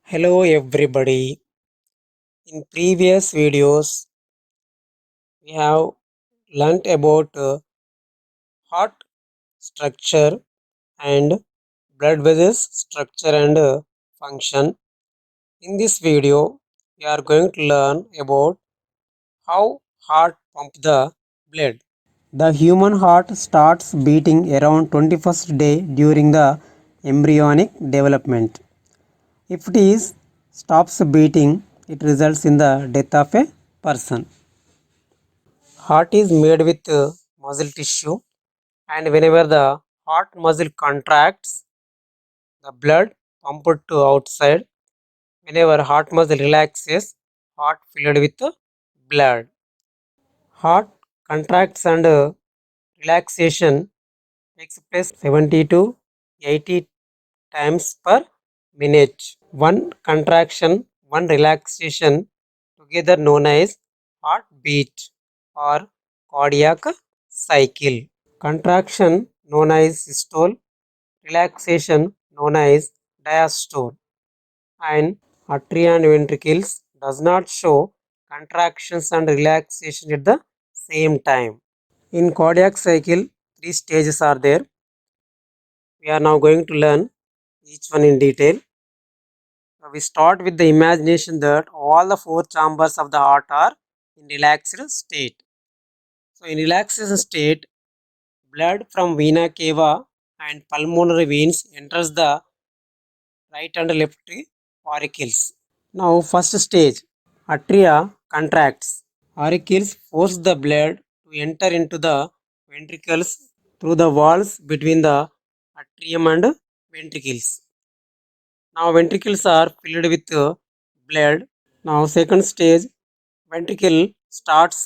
Hello everybody. In previous videos, we have learnt about heart structure and blood vessels structure and function. In this video, we are going to learn about how heart pump the blood. The human heart starts beating around 21st day during the embryonic development. If it is stops beating, it results in the death of a person. Heart is made with muscle tissue, and whenever the heart muscle contracts, the blood pumped to outside. Whenever heart muscle relaxes, heart filled with blood. Heart contracts and relaxation takes place 70 to 80 times per minute. One contraction, one relaxation, together known as heartbeat or cardiac cycle. Contraction known as systole, relaxation known as diastole, and atria and ventricles does not show contractions and relaxation at the same time. In cardiac cycle, three stages are there. We are now going to learn each one in detail. We start with the imagination that all the four chambers of the heart are in relaxed state. So in relaxation state, blood from vena cava and pulmonary veins enters the right and left auricles. Now first stage, atria contracts. Auricles force the blood to enter into the ventricles through the walls between the atrium and ventricles. Now ventricles are filled with blood. Now second stage, ventricle starts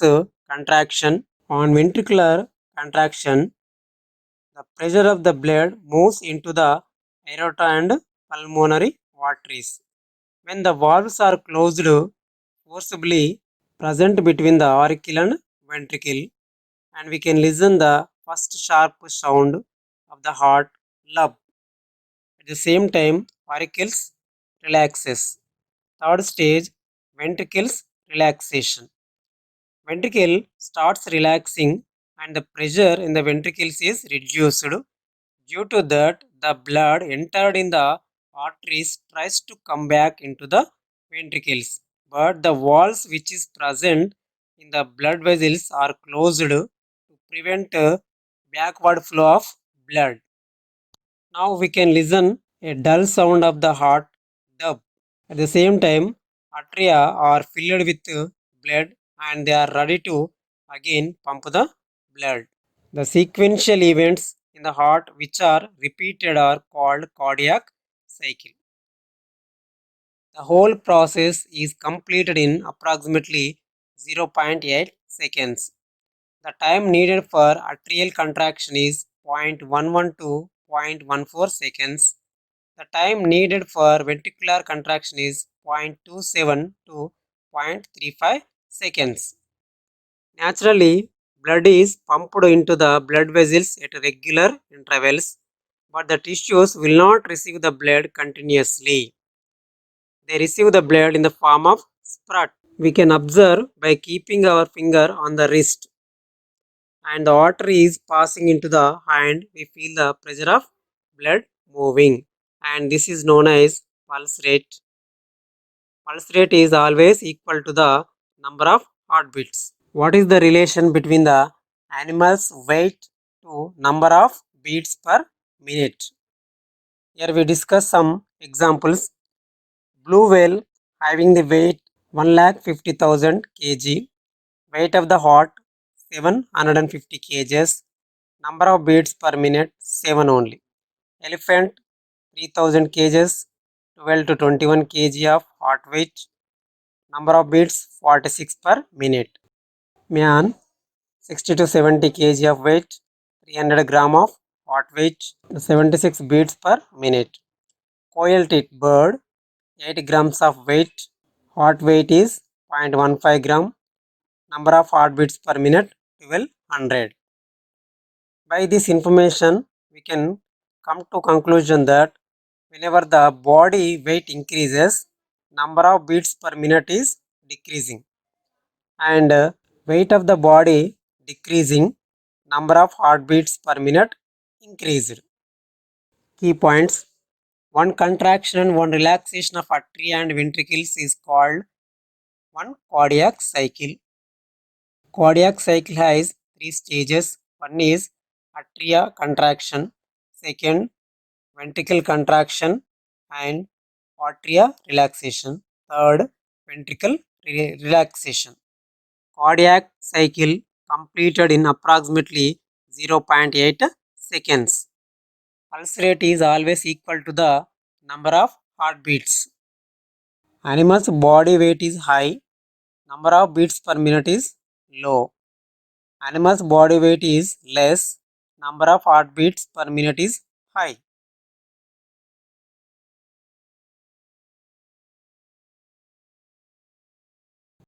contraction. On ventricular contraction, the pressure of the blood moves into the aorta and pulmonary arteries. When the valves are closed forcibly present between the auricle and ventricle, and we can listen the first sharp sound of the heart lump. At the same time, auricles relaxes. Third stage, ventricles relaxation. Ventricle starts relaxing and the pressure in the ventricles is reduced. Due to that, the blood entered in the arteries tries to come back into the ventricles, but the walls which is present in the blood vessels are closed to prevent backward flow of blood. Now we can listen a dull sound of the heart dub. At the same time, atria are filled with blood and they are ready to again pump the blood. The sequential events in the heart which are repeated are called cardiac cycle. The whole process is completed in approximately 0.8 seconds. The time needed for atrial contraction is 0.11 to 0.14 seconds. The time needed for ventricular contraction is 0.27 to 0.35 seconds. Naturally, blood is pumped into the blood vessels at regular intervals, but the tissues will not receive the blood continuously. They receive the blood in the form of spurt. We can observe by keeping our finger on the wrist and the artery is passing into the hand, we feel the pressure of blood moving, and this is known as pulse rate. Pulse rate is always equal to the number of heartbeats. What is the relation between the animal's weight to number of beats per minute? Here we discuss some examples. Blue whale having the weight 1,50,000 kg, weight of the heart 750 kgs, number of beats per minute 7 only. Elephant 3000 kgs, 12 to 21 kg of heart weight, number of beats 46 per minute. Man 60 to 70 kg of weight, 300 gram of heart weight, 76 beats per minute. Coil-teeth bird 8 grams of weight, heart weight is 0.15 gram, number of heartbeats per minute 1200. By this information, we can come to conclusion that whenever the body weight increases, number of beats per minute is decreasing, and weight of the body decreasing, number of heartbeats per minute increased. Key points: one contraction and one relaxation of atria and ventricles is called one cardiac cycle. Cardiac cycle has three stages. One is atria contraction, second ventricle contraction, and atria relaxation, third ventricle relaxation. Cardiac cycle completed in approximately 0.8 seconds. Pulse rate is always equal to the number of heartbeats. Animal's body weight is high, number of beats per minute is low. Animal's body weight is less, number of heartbeats per minute is high.